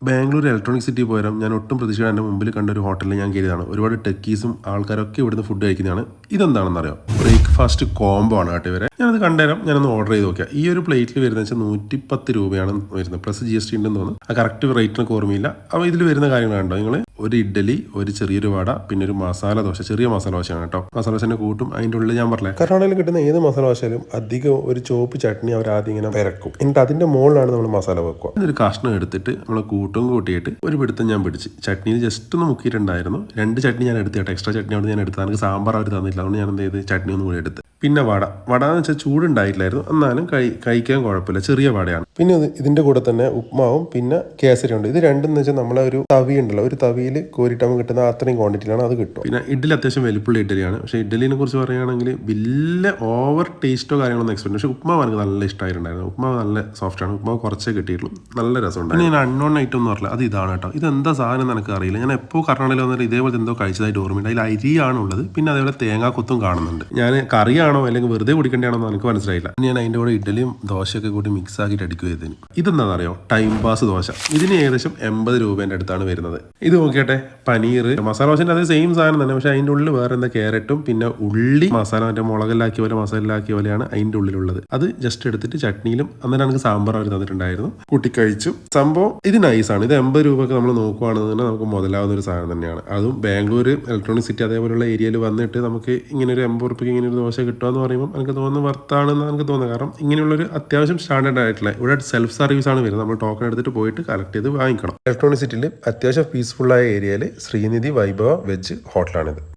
Bangalore electronic city പോയാലും ഞാൻ ഒട്ടും പ്രതീക്ഷിക്കാതെ എൻ്റെ മുമ്പിൽ കണ്ട ഒരു ഹോട്ടലിൽ ഞാൻ കയറിയതാണ്. ഒരുപാട് ടെക്കീസും ആൾക്കാരൊക്കെ ഇവിടുന്ന് ഫുഡ് കഴിക്കുന്നതാണ്. ഇതെന്താണെന്ന് അറിയാം, ബ്രേക്ക്ഫാസ്റ്റ് കോംബോ ആണ് കേട്ടോ ഇവരെ. ഞാനത് കണ്ടുതരാം, ഞാനൊന്ന് ഓർഡർ ചെയ്ത് നോക്കിയാൽ. ഈ ഒരു പ്ലേറ്റിൽ വരുന്നത് വെച്ചാൽ 110 രൂപയാണ് വരുന്നത്, പ്ലസ് GST ഉണ്ടെന്ന് തോന്നുന്നു. ആ കറക്റ്റ് റേറ്റിനൊക്കെ ഓർമ്മയില്ല. അപ്പോൾ ഇതിൽ വരുന്ന കാര്യങ്ങൾ കണ്ടോ നിങ്ങൾ, ഒരു ഇഡ്ഡലി, ഒരു ചെറിയൊരു വട, പിന്നെ ഒരു മസാല ദോശ. ചെറിയ മസാല ദോശയാണ് കേട്ടോ. മസാല ദോശൻ്റെ കൂട്ടും അതിൻ്റെ ഉള്ളിൽ ഞാൻ പറഞ്ഞില്ല, കർണാടകയിൽ കിട്ടുന്ന ഏത് മസാല ദോശയിലും അധികം ഒരു ചോപ്പ് ചട്നി അവർ ആദ്യം ഇങ്ങനെ ഇറക്കും, എന്നിട്ട് അതിൻ്റെ മുകളിലാണ് നമ്മൾ മസാല വെക്കുക. ഒരു കഷ്ണം എടുത്തിട്ട് നമ്മൾ കൂട്ടും കൂട്ടിയിട്ട് ഒരു പിടുത്തം ഞാൻ പിടിച്ച് ചട്നിയിൽ ജസ്റ്റ് ഒന്ന് മുക്കിയിട്ടുണ്ടായിരുന്നു. 2 ചട്നി ഞാൻ എടുത്ത് കേട്ടോ, എക്സ്ട്രാ ചട്നി അവിടെ ഞാൻ എടുത്തത്. എനിക്ക് സാമ്പാർ അവർ തന്നില്ല, അതുകൊണ്ട് ഞാൻ എന്ത് ചെയ്ത് ചട്നി ഒന്നും കൂടി എടുത്ത്. പിന്നെ വട എന്ന് വെച്ചാൽ ചൂടുണ്ടായിട്ടില്ലായിരുന്നു, എന്നാലും കഴിക്കാൻ കുഴപ്പമില്ല, ചെറിയ വടയാണ്. പിന്നെ ഇതിൻ്റെ കൂടെ തന്നെ ഉപ്മാവും പിന്നെ കേസരി ഉണ്ട്. ഇത് രണ്ടെന്ന് വെച്ചാൽ നമ്മളെ ഒരു തവി ഉണ്ടല്ലോ, ഒരു തവിയിൽ കോരിട്ടാകുമ്പോൾ കിട്ടുന്ന അത്രയും ക്വാണ്ടിറ്റിയിലാണ് അത് കിട്ടും. പിന്നെ ഇഡ്ഡലി അത്യാവശ്യം വലിപ്പുള്ള ഇഡ്ഡലിയാണ്. പക്ഷേ ഇഡ്ഡലിനെ കുറിച്ച് പറയുകയാണെങ്കിൽ വലിയ ഓവർ ടേസ്റ്റോ കാര്യങ്ങളൊന്നും എക്സ്പെക്ട്. പക്ഷേ ഉപ്മാവ് എനിക്ക് നല്ല ഇഷ്ടമായിട്ടുണ്ടായിരുന്നു. ഉപ്മാവ് നല്ല സോഫ്റ്റാണ്, ഉപ്മാവ് കുറച്ചേ കിട്ടിയിട്ടുള്ളൂ, നല്ല രസമുണ്ട്. പിന്നെ ഞാൻ അൺനോൺ ഐറ്റം എന്ന് പറഞ്ഞില്ല, അത് ഇതാണ് കേട്ടോ. ഇതെന്താ സാധനം എന്ന് എനിക്ക് അറിയില്ല. ഞാൻ എപ്പോൾ കർണാടകയിൽ വന്നിട്ട് ഇതേപോലെ എന്തോ കഴിച്ചതായിട്ട് ഓർമ്മയുണ്ട്. അതിൽ അരിയാണുള്ളത്, പിന്നെ അതേപോലെ തേങ്ങാക്കൊത്തും കാണുന്നുണ്ട്. ഞാൻ കറിയാണോ അല്ലെങ്കിൽ വെറുതെ കുടിക്കേണ്ടതാണോ എന്ന് എനിക്ക് മനസ്സിലായില്ല. ഞാൻ അതിൻ്റെ കൂടെ ഇഡ്ഡലിയും ദോശയൊക്കെ കൂടി മിക്സ് ആക്കിയിട്ട് അടിക്കുക ഇതിന്. ഇതെന്താണെന്ന് അറിയോ, ടൈം പാസ് ദോശ. ഇതിന് ഏകദേശം 80 രൂപേൻ്റെ അടുത്താണ് വരുന്നത്. ഇത് നോക്കിയട്ടെ, പനീർ മസാല ദോശൻ്റെ അതേ സെയിം സാധനം തന്നെ, പക്ഷേ അതിൻ്റെ ഉള്ളിൽ വേറെ എന്താ ക്യാരറ്റും പിന്നെ ഉള്ളി മസാല, മറ്റേ മുളകല്ലാക്കിയ പോലെ മസാലയിലാക്കിയ പോലെയാണ് അതിൻ്റെ ഉള്ളിലുള്ളത്. അത് ജസ്റ്റ് എടുത്തിട്ട് ചട്നിയിലും അന്നേരം എനിക്ക് സാമ്പാർ അവർ തന്നിട്ടുണ്ടായിരുന്നു, കൂട്ടി കഴിച്ചു. സംഭവം ഇത് നൈസാണ്. ഇത് 80 രൂപയ്ക്ക് നമ്മൾ നോക്കുവാണെന്ന് നമുക്ക് മുതലാവുന്ന ഒരു സാധനം തന്നെയാണ്. അതും ബാംഗ്ലൂർ ഇലക്ട്രോണിക് സിറ്റി അതേപോലുള്ള ഏരിയയിൽ വന്നിട്ട് നമുക്ക് ഇങ്ങനെ ഒരു 80 രൂപയ്ക്ക് ഇങ്ങനെ ഒരു ദോശ കിട്ടുക എന്ന് പറയുമ്പോൾ എനിക്ക് തോന്നുന്നു വർത്താണെന്ന് എനിക്ക് തോന്നുന്നത്. കാരണം ഇങ്ങനെയുള്ളൊരു അത്യാവശ്യം സ്റ്റാൻഡേർഡ് ആയിട്ടുള്ള ഇവിടെ സെൽഫ് സർവീസ് ആണ് വരുന്നത്. നമ്മൾ ടോക്കൺ എടുത്തിട്ട് പോയിട്ട് കളക്ട് ചെയ്ത് വാങ്ങിക്കണം. ഇലക്ട്രോണിക് സിറ്റിയിൽ അത്യാവശ്യം പീസ്ഫുള്ളായ ഏരിയയിൽ ശ്രീനിധി വൈഭവ വെജ് ഹോട്ടലാണിത്.